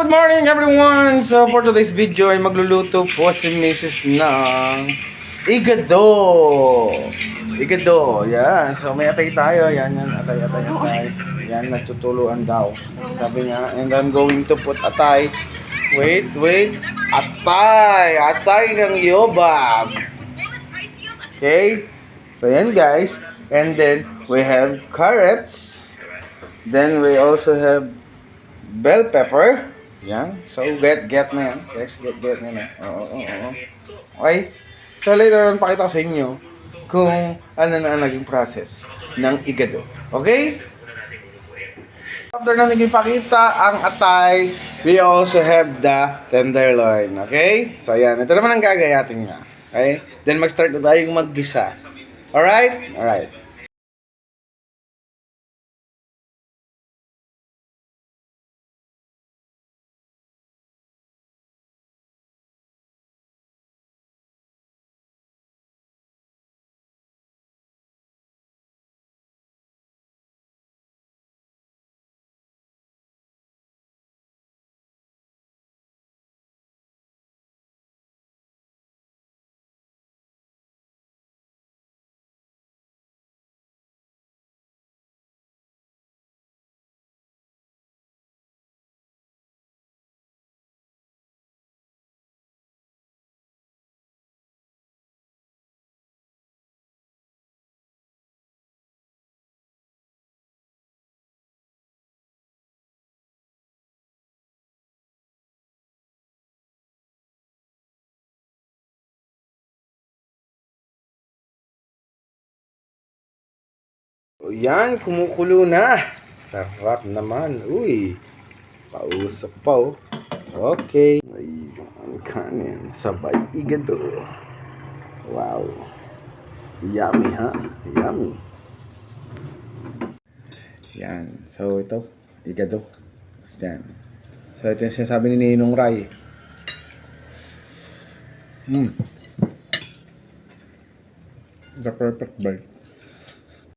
Good morning everyone! So for today's video ay magluluto po si Mrs. ng igado. Igado, yan. So may atay tayo, yan, atay. Yan, nagtutuluan daw. Sabi niya, and I'm going to put atay. Wait. Atay ng yobab. Okay? So yan guys. And then we have carrots. Then we also have bell pepper. Yan. So, get na yan. Guys, get na. Oo. Okay. So, later on, pakita ko sa inyo kung ano na naging process ng igado. Okay? After na naging pakita ang atay, we also have the tenderloin. Okay? So, yan. Ito naman ang gagayatin niya. Okay? Then, mag-start na tayong maggisa. Alright? Alright. O yan, kumukulo na. Sarap naman. Uy, pausap pa oh. Okay. Ay, ang kanin. Sabay igado. Wow. Yummy ha? Yummy. Yan. So ito, igado. Yan. So ito yung sinasabi ni Ninong Ray. The perfect bite.